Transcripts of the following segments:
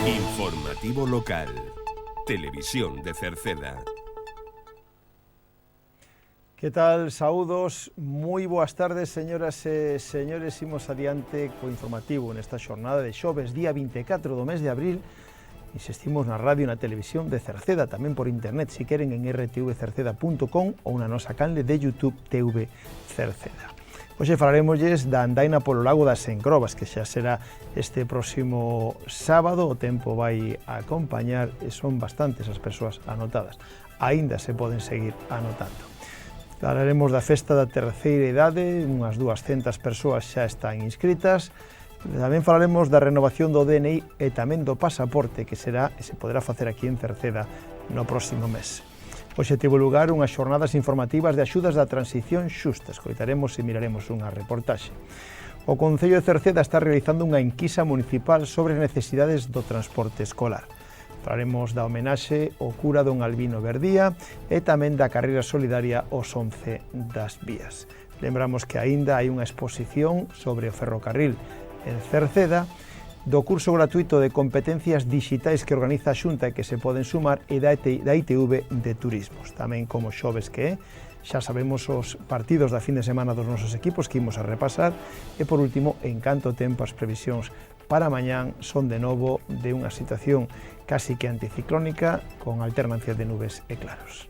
Informativo local. Televisión de Cerceda. Que tal? Saúdos, moi boas tardes, señoras e señores. Imos adiante co informativo nesta xornada de xoves, día 24 do mes de abril. Insistimos na radio e na televisión de Cerceda, tamén por internet, se queren, en rtvcerceda.com ou na nosa canle de YouTube TV Cerceda. Hoxe falaremosles da andaina polo lago das Encrobas, que xa será este próximo sábado. O tempo vai a acompañar e son bastantes as persoas anotadas. Aínda se poden seguir anotando. Falaremos da festa da terceira idade, unhas 200 persoas xa están inscritas. Tamén falaremos da renovación do DNI e tamén do pasaporte, que será e se poderá facer aquí en Cerceda no próximo mes. Hoxe tivo lugar unhas xornadas informativas de axudas da transición xusta. Escoitaremos e miraremos unha reportaxe. O Concello de Cerceda está realizando unha enquisa municipal sobre as necesidades do transporte escolar. Falaremos da homenaxe ao cura don Albino Verdía e tamén da carreira solidaria aos 11 das vías. Lembramos que aínda hai unha exposición sobre o ferrocarril en Cerceda, do curso gratuito de competencias digitais que organiza a Xunta e que se poden sumar, e da ITV de turismos. Tamén, como xoves que é, xa sabemos os partidos da fin de semana dos nosos equipos que imos a repasar, e por último, en canto tempo as previsións para mañán son de novo de unha situación casi que anticiclónica, con alternancia de nubes e claros.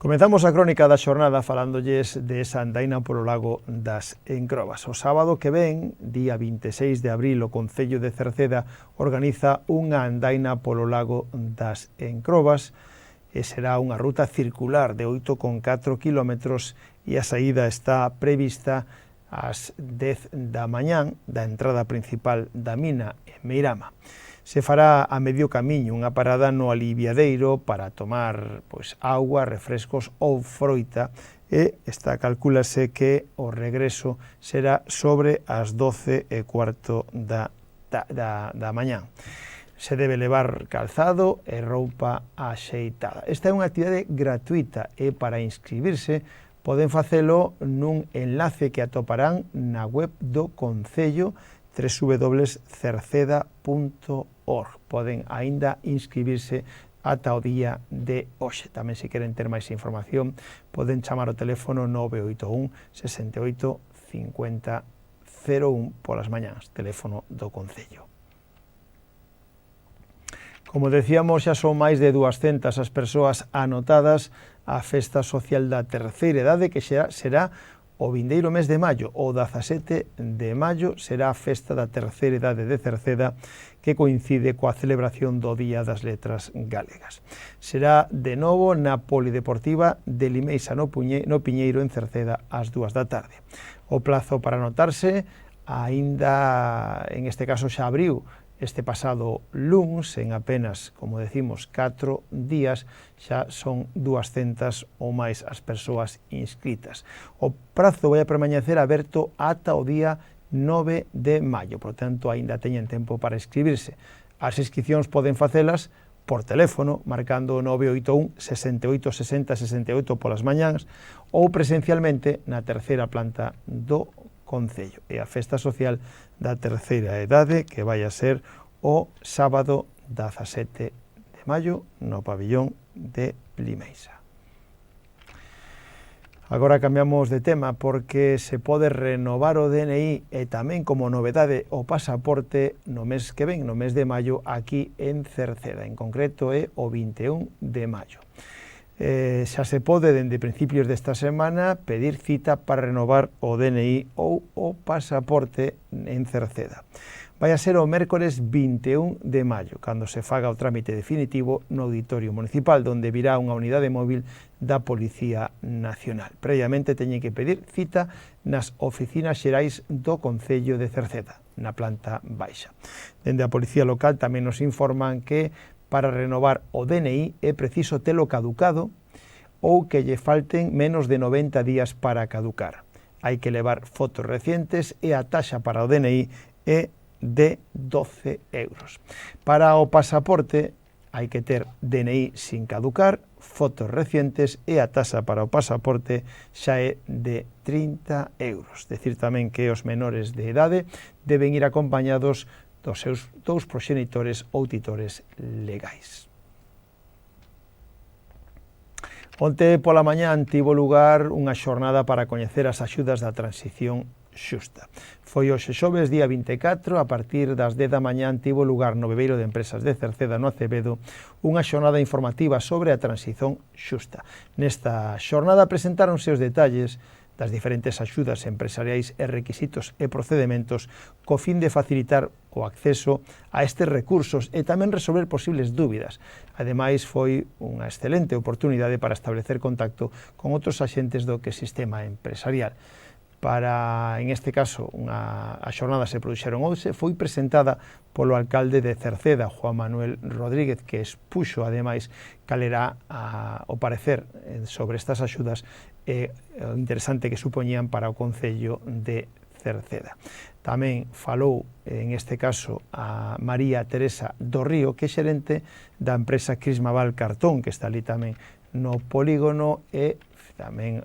Comezamos a crónica da xornada falándolles de esa andaina polo lago das Encrobas. O sábado que ven, día 26 de abril, o Concello de Cerceda organiza unha andaina polo lago das Encrobas e será unha ruta circular de 8,4 kilómetros e a saída está prevista ás 10 da mañán da entrada principal da mina en Meirama. Se fará a medio camiño unha parada no aliviadeiro para tomar auga, refrescos ou froita, e calcúlase que o regreso será sobre as 12:15 da mañán. Se debe levar calzado e roupa axeitada. Esta é unha actividade gratuita e para inscribirse poden facelo nun enlace que atoparán na web do Concello, www.cerceda.org. Poden aínda inscribirse ata o día de hoxe. Tamén, se queren ter máis información, poden chamar ao teléfono 981 68 50 01 polas mañáns, teléfono do Concello. Como decíamos, xa son máis de 200 as persoas anotadas á festa social da terceira idade, que será o vindeiro mes de maio. O 17 de maio será a festa da terceira idade de Cerceda, que coincide coa celebración do Día das Letras Galegas. Será de novo na Polideportiva de Limeisa no Piñeiro, en Cerceda, ás 2 da tarde. O plazo para anotarse aínda, en este caso, xa abriu este pasado luns, en apenas, como decimos, 4 días, xa son 200 ou máis as persoas inscritas. O prazo vai a permanecer aberto ata o día 9 de maio, por tanto, aínda teñen tempo para inscribirse. As inscripcións poden facelas por teléfono, marcando 981 68 60 68 polas mañáns, ou presencialmente na terceira planta do Concello. E a festa social da terceira idade, que vai a ser o sábado 17 de maio no pabillón de Limeisa. Agora cambiamos de tema, porque se pode renovar o DNI e tamén, como novedade, o pasaporte no mes que ven, no mes de maio, aquí en Cerceda. En concreto é o 21 de maio. Xa se pode, dende principios desta semana, pedir cita para renovar o DNI ou o pasaporte en Cerceda. Vai a ser o mércores 21 de maio, cando se faga o trámite definitivo no Auditorio Municipal, donde virá unha unidade móvil da Policía Nacional. Previamente teñen que pedir cita nas oficinas xerais do Concello de Cerceda, na planta baixa. Dende a Policía Local tamén nos informan que para renovar o DNI é preciso telo caducado ou que lle falten menos de 90 días para caducar. Hai que levar fotos recientes e a taxa para o DNI é de 12 euros. Para o pasaporte hai que ter DNI sin caducar, fotos recientes e a taxa para o pasaporte xa é de 30 euros. Decir tamén que os menores de idade deben ir acompañados dos seus dous proxenitores ou titores legais. Onte pola mañán tivo lugar unha xornada para coñecer as axudas da transición xusta. Foi hoxe xoves, día 24, a partir das 10 da mañán tivo lugar no Bebeiro de Empresas de Cerceda, no Acevedo, unha xornada informativa sobre a transición xusta. Nesta xornada presentáronse os detalles das diferentes axudas empresariais e requisitos e procedementos co fin de facilitar o acceso a estes recursos e tamén resolver posibles dúbidas. Ademais, foi unha excelente oportunidade para establecer contacto con outros axentes do sistema empresarial. En este caso, a xornada se produxeron hoxe, foi presentada polo alcalde de Cerceda, Juan Manuel Rodríguez, que expuxo, ademais, cal era o parecer sobre estas axudas e o interesante que supoñían para o Concello de Cerceda. Tamén falou, en este caso, a María Teresa do Río, que é xerente da empresa Crismaval Cartón, que está ali tamén no polígono, e tamén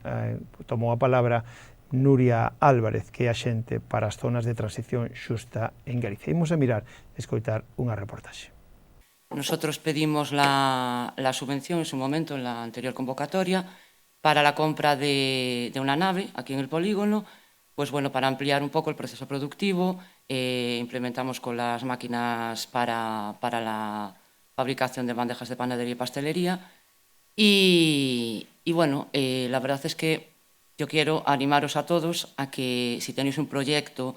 tomou a palabra Nuria Álvarez, que é axente para as zonas de transición xusta en Galicia. Imos a mirar, escoitar unha reportaxe. Nosotros pedimos la subvención en su momento, en la anterior convocatoria, para la compra de una nave aquí en el polígono, pues bueno, para ampliar un poco el proceso productivo. Implementamos con las máquinas para la fabricación de bandejas de panadería y pastelería. Y bueno, la verdad es que yo quiero animaros a todos a que, si tenéis un proyecto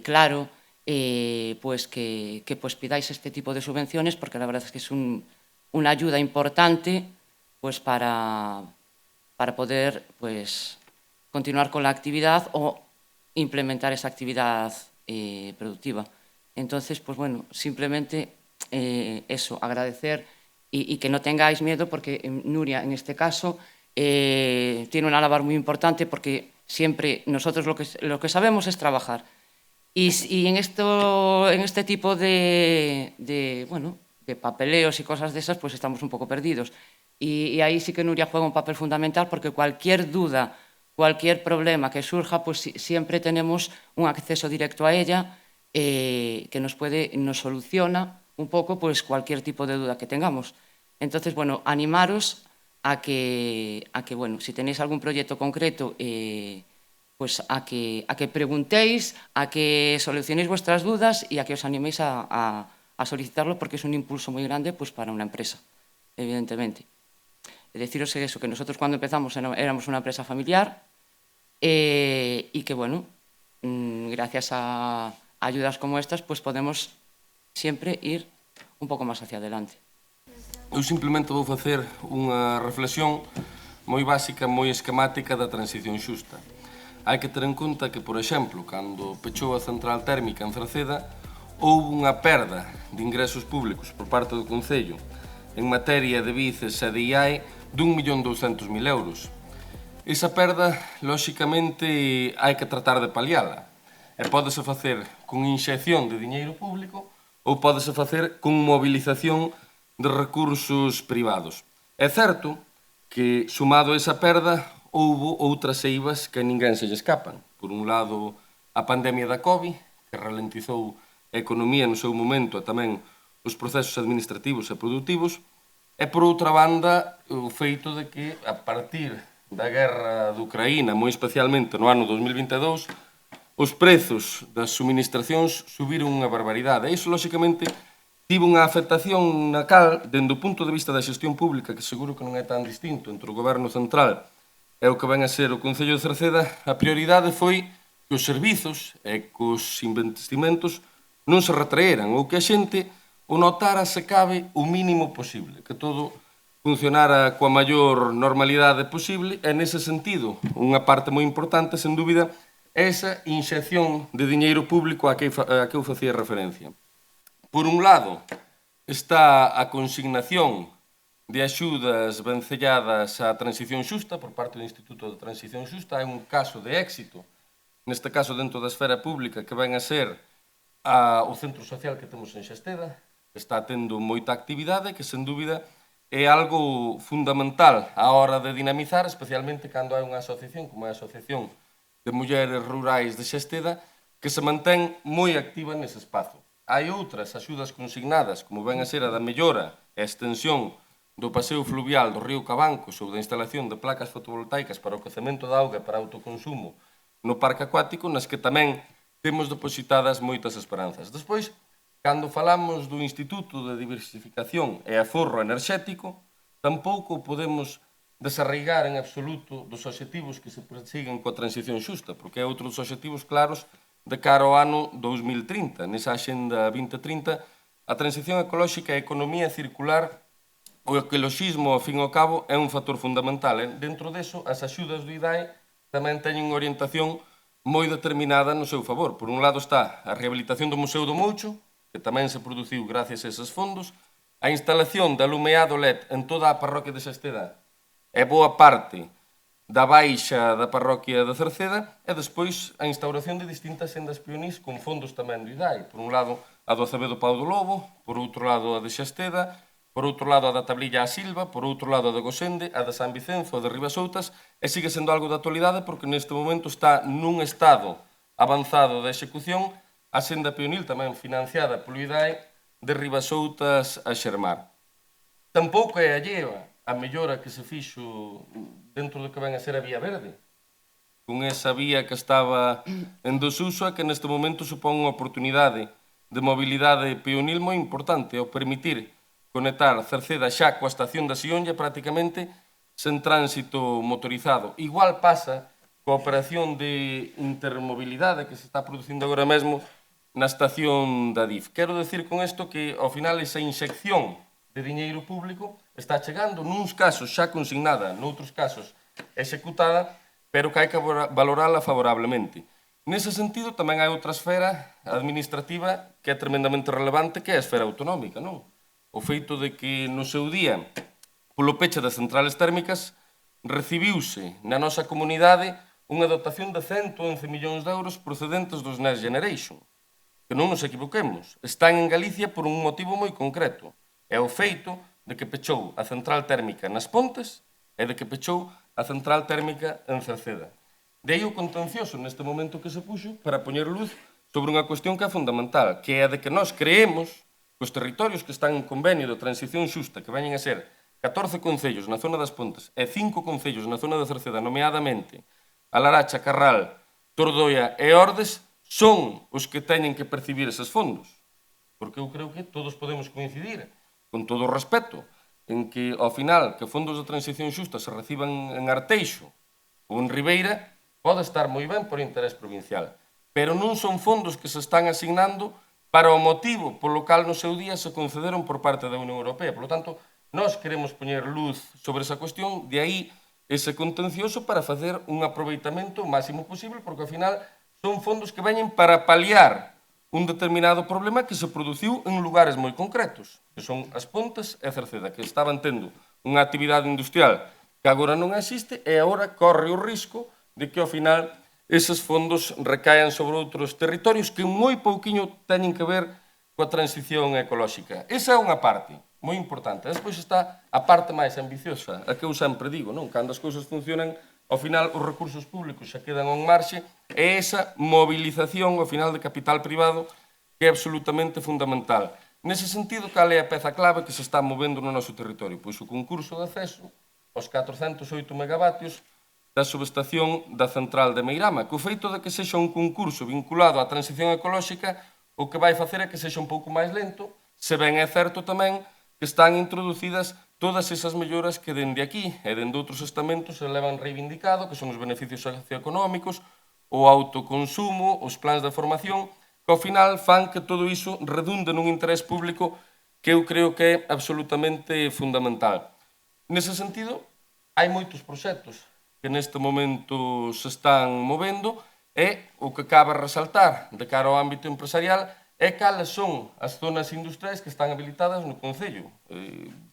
claro, pues que pues pidáis este tipo de subvenciones, porque la verdad es que es una ayuda importante pues para poder pues continuar con la actividad o implementar esa actividad productiva. Entonces, pues bueno, simplemente eso, agradecer y que no tengáis miedo, porque Nuria, en este caso, tiene una labor muy importante, porque siempre nosotros lo que sabemos es trabajar. Y en este tipo de papeleos y cosas de esas, pues estamos un poco perdidos. Y ahí sí que Nuria juega un papel fundamental, porque cualquier duda, cualquier problema que surja, pues siempre tenemos un acceso directo a ella, que nos soluciona un poco pues cualquier tipo de duda que tengamos. Entonces, bueno, animaros a que bueno, si tenéis algún proyecto concreto, pues a que preguntéis, a que solucionéis vuestras dudas y a que os animéis a solicitarlo, porque es un impulso muy grande pues para una empresa, evidentemente. Deciros eso, que nosotros cuando empezamos éramos una empresa familiar y que, bueno, gracias a ayudas como estas, pues podemos siempre ir un pouco máis hacia adelante. Eu simplemente vou facer unha reflexión moi básica, moi esquemática da transición xusta. Hai que ter en conta que, por exemplo, cando pechou a central térmica en Cerceda, houve unha perda de ingresos públicos por parte do Concello en materia de bices e de IAE de 1.200.000 euros. Esa perda, lóxicamente, hai que tratar de paliala. E pódese facer con inxección de diñeiro público ou pódese facer con mobilización de recursos privados. É certo que, sumado a esa perda, houve outras eivas que a ninguén se lle escapan. Por un lado, a pandemia da COVID, que ralentizou a economía no seu momento e tamén os procesos administrativos e produtivos, e, por outra banda, o feito de que, a partir da guerra de Ucraína, moi especialmente no ano 2022, os prezos das suministracións subiron unha barbaridade. E iso, lóxicamente, tivo unha afectación na cal, dende o punto de vista da xestión pública, que seguro que non é tan distinto entre o Goberno Central e o que ven a ser o Concello de Cerceda, a prioridade foi que os servizos e que os investimentos non se retraeran, ou que a xente o notara, se cabe, o mínimo posible, que todo funcionara coa maior normalidade posible, e nese sentido, unha parte moi importante, sen dúbida, é esa inxección de diñeiro público a que eu facía referencia. Por un lado, está a consignación de axudas vencelladas á transición xusta por parte do Instituto de Transición Xusta. É un caso de éxito, neste caso dentro da esfera pública, que ven a ser o centro social que temos en Xesteda, que está tendo moita actividade, que sen dúbida é algo fundamental á hora de dinamizar, especialmente cando hai unha asociación, como é a Asociación de Mulleres Rurais de Xesteda, que se mantén moi activa nese espazo. Hai outras axudas consignadas, como ven a ser a da mellora e extensión do paseo fluvial do río Cabancos ou da instalación de placas fotovoltaicas para o crecemento da auga e para autoconsumo no parque acuático, nas que tamén temos depositadas moitas esperanzas. Despois, cando falamos do Instituto de Diversificación e Aforro Enerxético, tampouco podemos desarraigar en absoluto dos obxectivos que se persiguen coa transición xusta, porque é outro dos obxectivos claros de cara ao ano 2030. Nesa Axenda 2030, a transición ecolóxica e a economía circular, o ecoloxismo, ao fin e ao cabo, é un factor fundamental. Dentro deso, as axudas do IDAE tamén teñen unha orientación moi determinada no seu favor. Por un lado está a rehabilitación do Museo do Moucho, que tamén se produciu gracias a eses fondos, a instalación de alumeado LED en toda a parroquia de Xesteda e boa parte da baixa da parroquia de Cerceda, e despois a instauración de distintas sendas pionís con fondos tamén do IDAE. Por un lado, a do Acevedo Pau do Lobo, por outro lado, a de Xesteda, por outro lado, a da Tablilla a Silva, por outro lado, a de Gosende, a de San Vicenzo, a de Ribasoutas, e sigue sendo algo de actualidade porque neste momento está nun estado avanzado de execución a senda peonil tamén financiada polo IDAE de Ribasoutas a Xermar. Tampouco é allea a mellora que se fixo dentro do que ven a ser a Vía Verde, con esa vía que estaba en desuso e que neste momento supón unha oportunidade de mobilidade peonil moi importante ao permitir conectar Cerceda xa coa estación da Sionlla prácticamente sen tránsito motorizado. Igual pasa coa operación de intermobilidade que se está producindo agora mesmo na estación da DIF. Quero decir con isto que, ao final, esa inxección de diñeiro público está chegando, nuns casos xa consignada, noutros casos executada, pero que hai que valorala favorablemente. Nese sentido, tamén hai outra esfera administrativa que é tremendamente relevante, que é a esfera autonómica, non? O feito de que no seu día, polo peche das centrales térmicas, recibiuse na nosa comunidade unha dotación de 111 millóns de euros procedentes dos Next Generation. Que non nos equivoquemos, están en Galicia por un motivo moi concreto. É o feito de que pechou a central térmica nas Pontes e de que pechou a central térmica en Cerceda. De aí o contencioso neste momento que se puxo para poñer luz sobre unha cuestión que é fundamental, que é a de que nós creemos que os territorios que están en convenio de transición xusta, que veñen a ser 14 concellos na zona das Pontes e 5 concellos na zona de Cerceda, nomeadamente a Laracha, Carral, Tordoia e Ordes, son os que teñen que percibir eses fondos. Porque eu creo que todos podemos coincidir, con todo o respeto, en que, ao final, que fondos de transición xusta se reciban en Arteixo ou en Ribeira, pode estar moi ben por interés provincial. Pero non son fondos que se están asignando para o motivo polo cal no seu día se concederon por parte da Unión Europea. Por lo tanto, nós queremos poñer luz sobre esa cuestión, de aí ese contencioso para facer un aproveitamento o máximo posible, porque, ao final, son fondos que veñen para paliar un determinado problema que se produciu en lugares moi concretos, que son as Pontes e Cerceda, que estaban tendo unha actividade industrial que agora non existe e agora corre o risco de que, ao final, eses fondos recaen sobre outros territorios que moi pouquiño teñen que ver coa transición ecolóxica. Esa é unha parte moi importante. Despois está a parte máis ambiciosa, a que eu sempre digo, non? Cando as cousas funcionan, ao final os recursos públicos xa quedan en marxe, e esa movilización ao final de capital privado que é absolutamente fundamental. Nese sentido, cal é a peza clave que se está movendo no noso territorio? Pois o concurso de acceso aos 408 megavatios da subestación da central de Meirama, que o feito de que sexa un concurso vinculado á transición ecolóxica o que vai facer é que sexa un pouco máis lento, se ben é certo tamén que están introducidas todas esas melloras que dende aquí e dende outros estamentos se levan reivindicado, que son os beneficios socioeconómicos, o autoconsumo, os plans de formación, que ao final fan que todo iso redunde nun interés público que eu creo que é absolutamente fundamental. Nese sentido, hai moitos proxectos que neste momento se están movendo e o que cabe resaltar de cara ao ámbito empresarial é cales son as zonas industriais que están habilitadas no Concello.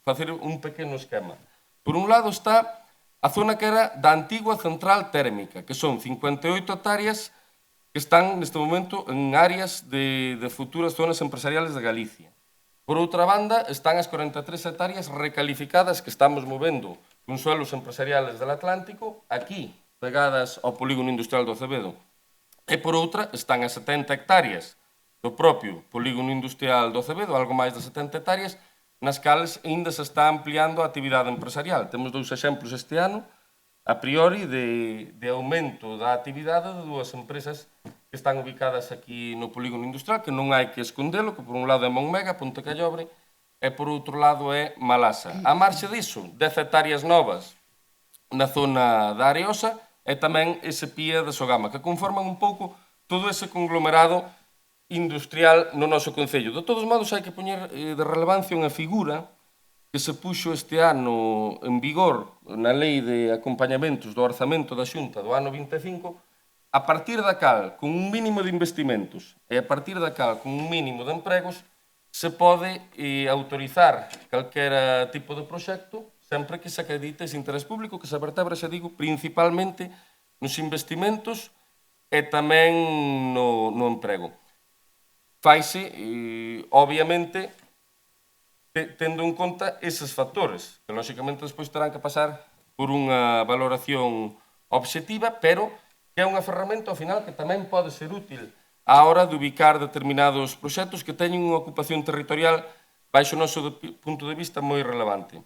Facer un pequeno esquema. Por un lado está a zona que era da antigua central térmica, que son 58 hectáreas que están neste momento en áreas de futuras zonas empresariales de Galicia. Por outra banda, están as 43 hectáreas recalificadas que estamos movendo con suelos empresariales del Atlántico, aquí, pegadas ao polígono industrial do Acevedo. E por outra, están as 70 hectáreas do propio polígono industrial do Acevedo, algo máis de 70 hectáreas, nas cales ainda se está ampliando a actividade empresarial. Temos dous exemplos este ano, a priori, de aumento da actividade de dúas empresas que están ubicadas aquí no polígono industrial, que non hai que escondelo, que por un lado é Monmega, Ponte Callobre, e por outro lado é Malasa. A marxe diso, 10 hectáreas novas na zona da Areosa e tamén ese pía de Sogama, que conforman un pouco todo ese conglomerado industrial no noso concello. De todos modos, hai que poñer de relevancia unha figura que se puxo este ano en vigor na Lei de Acompañamentos do Orzamento da Xunta do ano 25, a partir da cal, con un mínimo de investimentos e a partir da cal, con un mínimo de empregos, se pode autorizar calquera tipo de proxecto sempre que se acredite ese interés público que se vertebra, xa digo, principalmente nos investimentos e tamén no emprego. Faise, obviamente, tendo en conta eses factores, que lóxicamente despois terán que pasar por unha valoración obxectiva, pero que é unha ferramenta, ao final, que tamén pode ser útil á hora de ubicar determinados proxectos que teñen unha ocupación territorial baixo o noso punto de vista moi relevante.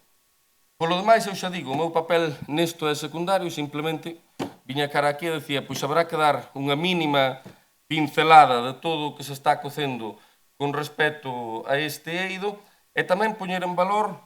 Polo demais, eu xa digo, o meu papel nesto é secundario, simplemente viña cara aquí e decía, pois habrá que dar unha mínima pincelada de todo o que se está cocendo con respecto a este eido e tamén poñer en valor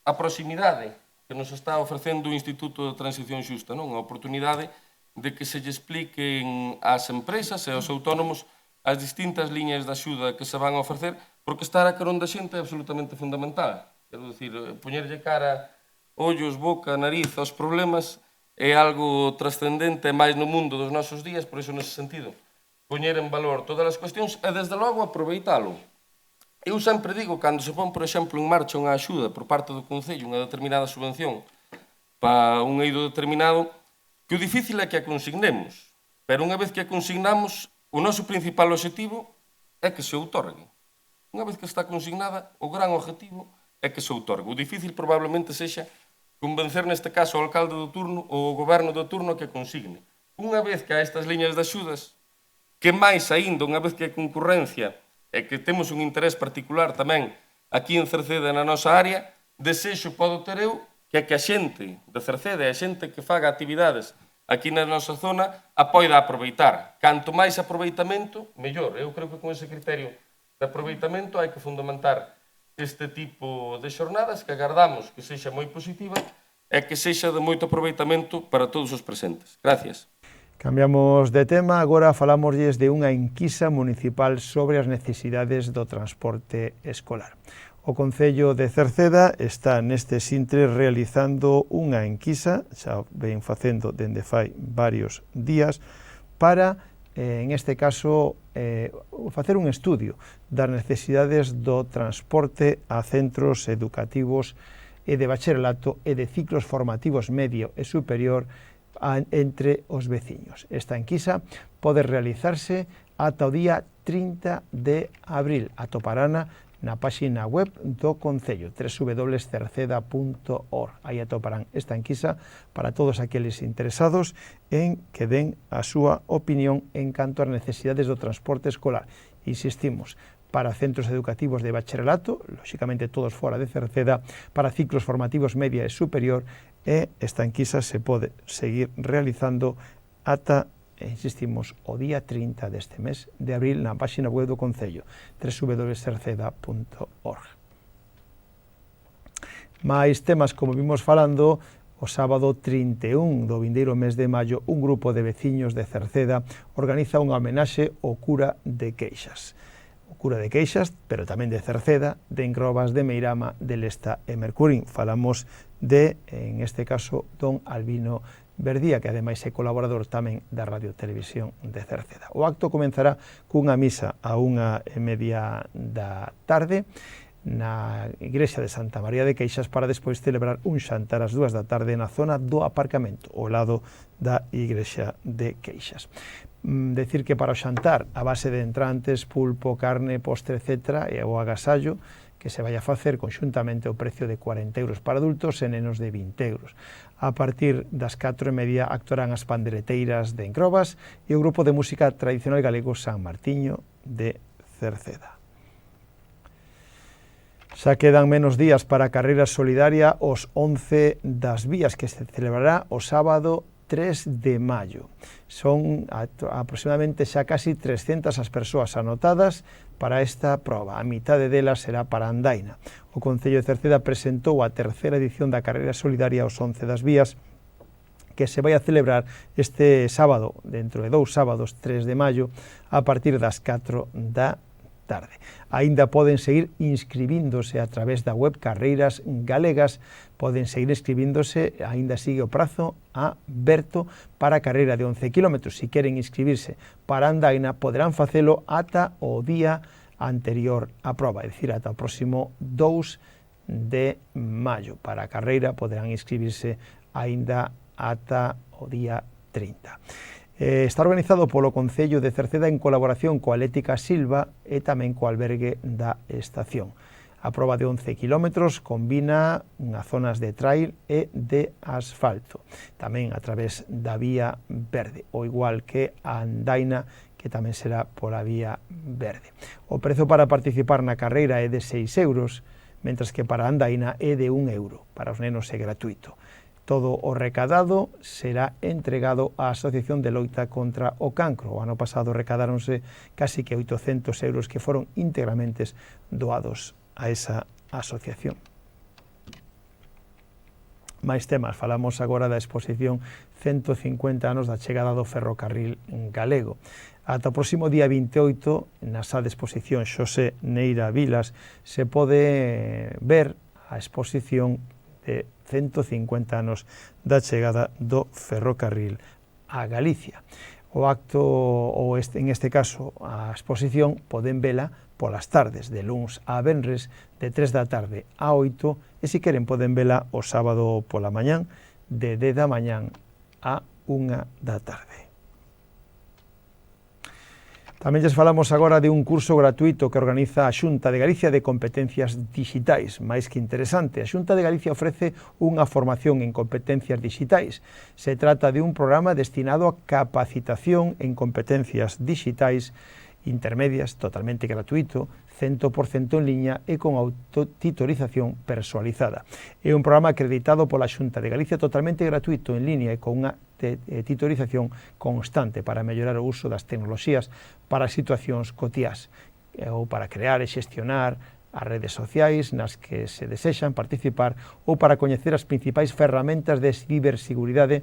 a proximidade que nos está ofrecendo o Instituto de Transición Xusta, non? A oportunidade de que se lle expliquen ás empresas e aos autónomos as distintas liñas de axuda que se van a ofrecer, porque estar a carón da xente é absolutamente fundamental. Quero dicir, poñerlle cara, ollos, boca, nariz aos problemas é algo trascendente máis no mundo dos nosos días, por iso nese sentido, poñer en valor todas as cuestións e, desde logo, aproveitalo. Eu sempre digo, cando se pon, por exemplo, en marcha unha axuda por parte do Concello, unha determinada subvención para un eido determinado, que o difícil é que a consignemos, pero unha vez que a consignamos, o noso principal objetivo é que se outorgue. Unha vez que está consignada, o gran objetivo é que se outorgue. O difícil probablemente sexa convencer neste caso ao alcalde do turno ou ao goberno do turno que a consigne. Unha vez que a estas liñas de axudas, que máis aínda, unha vez que a concurrencia e que temos un interés particular tamén aquí en Cerceda, na nosa área, desexo podo ter eu que a xente de Cerceda e a xente que faga actividades aquí na nosa zona a poida aproveitar. Canto máis aproveitamento, mellor. Eu creo que con ese criterio de aproveitamento hai que fundamentar este tipo de xornadas que agardamos que sexa moi positiva e que sexa de moito aproveitamento para todos os presentes. Gracias. Cambiamos de tema, agora falámosles de unha enquisa municipal sobre as necesidades do transporte escolar. O Concello de Cerceda está neste intre realizando unha enquisa, xa ven facendo dende fai varios días, para, en este caso, facer un estudio das necesidades do transporte a centros educativos e de bacharelato e de ciclos formativos medio e superior entre os veciños. Esta enquisa pode realizarse ata o día 30 de abril. Atoparana na páxina web do Concello, www.cerceda.org. Aí atoparán esta enquisa para todos aqueles interesados en que den a súa opinión en canto ás necesidades do transporte escolar. Insistimos, para centros educativos de bacharelato, lóxicamente todos fora de Cerceda, para ciclos formativos media e superior, e esta enquisa se pode seguir realizando ata, insistimos, o día 30 deste mes de abril na páxina web do Concello, www.cerceda.org. Mais temas, como vimos falando, o sábado 31 do vindeiro mes de maio, un grupo de veciños de Cerceda organiza unha homenaxe ao cura de Queixas. O cura de Queixas, pero tamén de Cerceda, de Engrobas, de Meirama, de Lesta e Mercurín. Falamos de, en este caso, don Albino Verdía, que ademais é colaborador tamén da Radio Televisión de Cerceda. O acto comenzará cunha misa a 1:30 da tarde na igrexa de Santa María de Queixas, para despois celebrar un xantar ás 2 da tarde na zona do aparcamento, ao lado da igrexa de Queixas. Decir que para o xantar, a base de entrantes, pulpo, carne, postre, etc., e o agasallo, que se vai a facer conxuntamente o precio de 40 euros para adultos e nenos de 20 euros. A partir das 4:30 actuarán as pandereteiras de Encrobas e o grupo de música tradicional galego San Martiño de Cerceda. Xa quedan menos días para a carreira solidaria os 11 das vías, que se celebrará o sábado 3 de maio. Son aproximadamente xa casi 300 as persoas anotadas para esta proba. A mitade delas será para Andaina. O Concello de Cerceda presentou a terceira edición da carreira solidaria os 11 das vías, que se vai a celebrar este sábado, dentro de 2 sábados, 3 de maio, a partir das 4 da tarde. Aínda poden seguir inscribíndose a través da web Carreiras Galegas, poden seguir inscribíndose, aínda sigue o prazo aberto para a carreira de 11 km. Si queren inscribirse para Andaina, poderán facelo ata o día anterior á proba, é dicir, ata o próximo 2 de maio. Para a carreira poderán inscribirse aínda ata o día 30. Está organizado polo Concello de Cerceda en colaboración coa Atlética Silva e tamén co albergue da estación. A proba de 11 km combina unhas zonas de trail e de asfalto, tamén a través da vía verde, o igual que a Andaina, que tamén será pola vía verde. O prezo para participar na carreira é de 6 euros, mentras que para a Andaina é de 1 euro, para os nenos é gratuito. Todo o recadado será entregado á Asociación de Loita contra o Cancro. O ano pasado recadáronse casi que 800 euros que foron íntegramente doados a esa asociación. Máis temas, falamos agora da exposición 150 anos da chegada do ferrocarril galego. Ata o próximo día 28, na sala de exposición Xosé Neira Vilas, se pode ver a exposición de 150 anos da chegada do ferrocarril a Galicia. O acto, ou en este caso a exposición, poden vela polas tardes, de luns a venres, de 3 da tarde a 8, e se queren poden vela o sábado pola mañán, de 10 da mañán a 1 da tarde. Tamén lles falamos agora de un curso gratuito que organiza a Xunta de Galicia de Competencias Digitais. Máis que interesante, a Xunta de Galicia ofrece unha formación en competencias digitais. Se trata de un programa destinado a capacitación en competencias digitais intermedias, totalmente gratuito, 100% en liña e con autotitorización personalizada. É un programa acreditado pola Xunta de Galicia, totalmente gratuito en liña e con unha titorización constante para mellorar o uso das tecnoloxías para situacións cotiás ou para crear e xestionar as redes sociais nas que se desexan participar ou para coñecer as principais ferramentas de ciberseguridade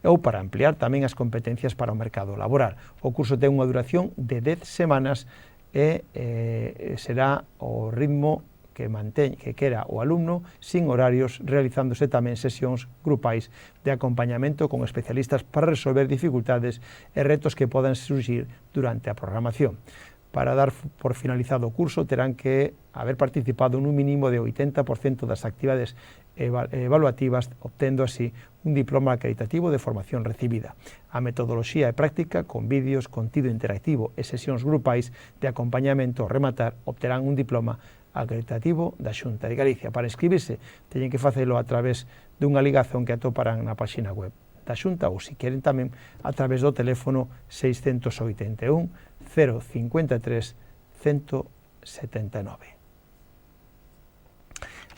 ou para ampliar tamén as competencias para o mercado laboral. O curso ten unha duración de 10 semanas e será o ritmo que quera o alumno, sin horarios, realizándose tamén sesións grupais de acompañamento con especialistas para resolver dificultades e retos que podan surgir durante a programación. Para dar por finalizado o curso terán que haber participado nun mínimo de 80% das actividades evaluativas, obtendo así un diploma acreditativo de formación recibida. A metodoloxía é práctica, con vídeos, contido interactivo e sesións grupais de acompañamento. Ao rematar, obterán un diploma acreditativo da Xunta de Galicia. Para inscribirse, teñen que facelo a través dunha ligazón que atoparán na página web da Xunta ou, se queren, tamén a través do teléfono 681 053 179.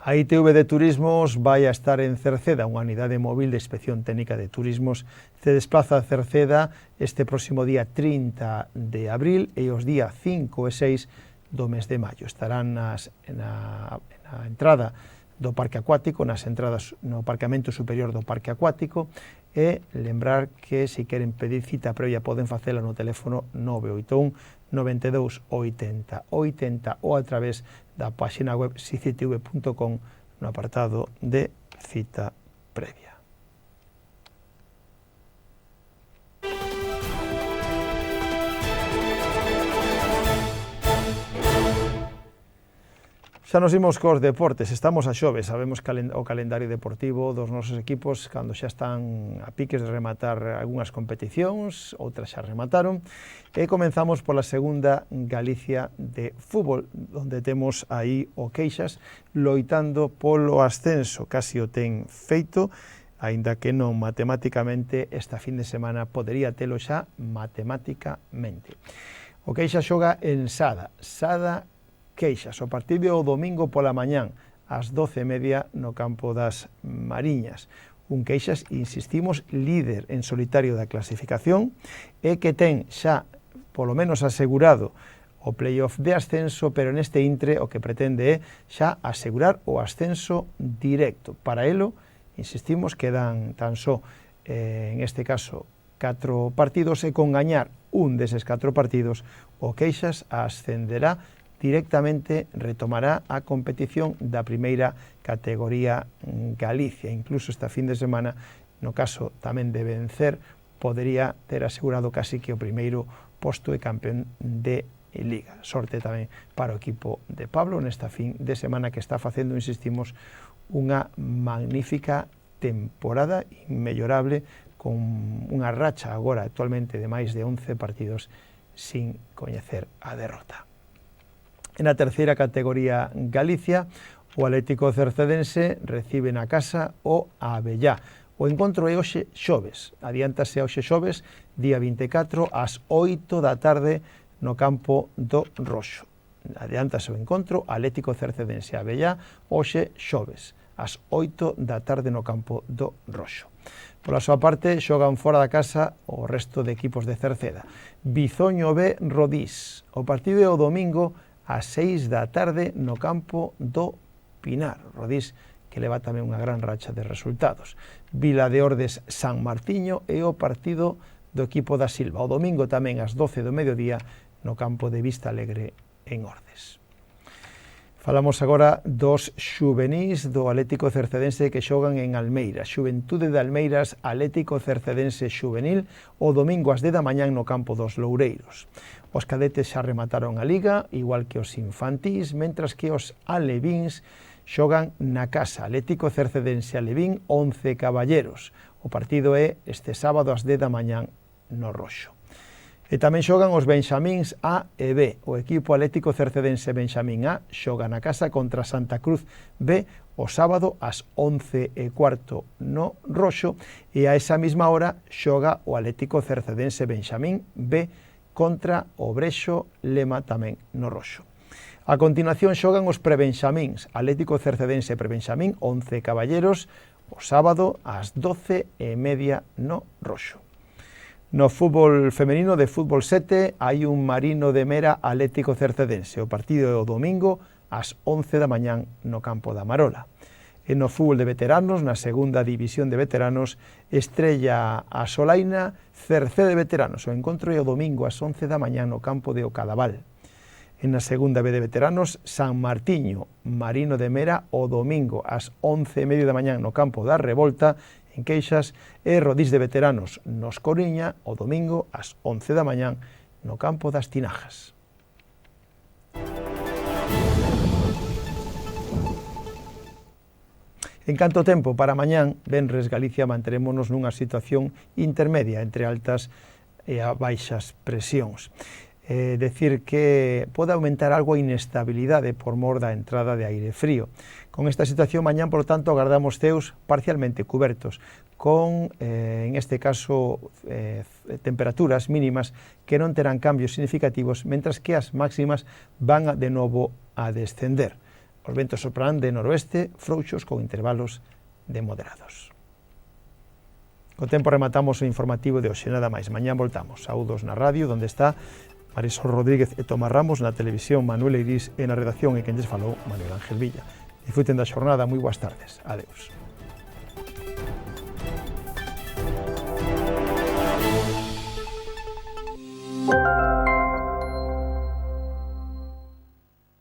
A ITV de Turismos vai a estar en Cerceda, unha unidade móvil de inspección técnica de turismos. Se desplaza a Cerceda este próximo día 30 de abril e os días 5 e 6 do mes de maio. Estarán na entrada do Parque Acuático, nas entradas no aparcamento superior do Parque Acuático, e lembrar que se queren pedir cita previa poden facela no teléfono 981 92 80 80 ou a través da página web sicitv.com no apartado de cita previa. Xa nos imos cos deportes, estamos a xoves, sabemos que o calendario deportivo dos nosos equipos cando xa están a piques de rematar algunhas competicións, outras xa remataron, e comenzamos pola segunda Galicia de fútbol, onde temos aí o Queixas loitando polo ascenso, casi o ten feito, aínda que non matemáticamente esta fin de semana podería telo xa matemáticamente. O Queixas xoga en Sada Queixas, o partido o domingo pola mañán, ás 12:30 no campo das Mariñas. Un Queixas, insistimos, líder en solitario da clasificación e que ten xa, polo menos asegurado, o playoff de ascenso, pero neste intre o que pretende é xa asegurar o ascenso directo. Para elo, insistimos, quedan tan só, en este caso, 4 partidos e con gañar un deses 4 partidos, o Queixas ascenderá directamente, retomará a competición da primeira categoría Galicia. Incluso esta fin de semana, no caso tamén de vencer, podería ter asegurado casi que o primeiro posto de campeón de Liga. Sorte tamén para o equipo de Pablo nesta fin de semana que está facendo, insistimos, unha magnífica temporada inmellorable con unha racha agora actualmente de máis de 11 partidos sin coñecer a derrota. En a terceira categoría Galicia, o Atlético Cercedense recibe na casa o Abellá. O encontro é hoxe xoves, adiántase hoxe xoves, día 24, ás 8 da tarde no campo do Roxo. Adiántase o encontro Atlético Cercedense Abellá, hoxe xoves, ás 8 da tarde no campo do Roxo. Pola súa parte, xogan fora da casa o resto de equipos de Cerceda. Bizoño B Rodís. O partido é o domingo ás 6 da tarde no campo do Pinar. Rodís, que leva tamén unha gran racha de resultados. Vila de Ordes San Martiño e o partido do equipo da Silva. O domingo tamén ás 12 do mediodía no campo de Vista Alegre en Ordes. Falamos agora dos xuvenís do Atlético Cercedense que xogan en Almeira. Xuventude de Almeiras, Atlético Cercedense Xuvenil, o domingo ás 10 da mañán no campo dos Loureiros. Os cadetes xa remataron a Liga, igual que os infantís, mentras que os alevíns xogan na casa. Atlético Cercedense Alevín, 11 Caballeros. O partido é este sábado ás 10 da mañán no Roxo. E tamén xogan os Benxamíns A e B. O equipo Atlético Cercedense Benxamín A xoga na casa contra Santa Cruz B o sábado ás 11:15 no Roxo e a esa mesma hora xoga o Atlético Cercedense Benxamín B contra o Brexo Lema tamén no Roxo. A continuación xogan os prebenxamíns, Atlético Cercedense Prebenxamín, 11 Caballeros, o sábado ás 12:30 no Roxo. No fútbol femenino de fútbol 7 hai un Marino de Mera Atlético Cercedense. O partido é o domingo ás 11 da mañán no campo da Marola. E no fútbol de veteranos, na segunda división de veteranos, estrella a Solaina Cerceda de Veteranos. O encontro é o domingo ás 11 da mañán no campo de Ocadaval. En na segunda B de veteranos, San Martiño Marino de Mera o domingo ás 11:30 da mañán no campo da Revolta en Queixas e Rodís de veteranos nos Coruña o domingo ás 11 da mañán no campo das Tinajas. En canto tempo, para mañán, venres Galicia manterémonos nunha situación intermedia entre altas e a baixas presións. Decir que pode aumentar algo a inestabilidade por mor da entrada de aire frío. Con esta situación, mañán, por lo tanto, agardamos ceus parcialmente cubertos, con, en este caso, temperaturas mínimas que non terán cambios significativos, mentras que as máximas van de novo a descender. Os ventos soprarán de noroeste, frouxos con intervalos de moderados. Co tempo rematamos o informativo de hoxe, nada máis. Mañán voltamos. Saúdos na radio, onde está Marisol Rodríguez e Tomás Ramos, na televisión Manuel Eirís e na redacción e quen lles falou Manuel Ángel Villa. Disfruten da xornada, moi boas tardes. Adeus.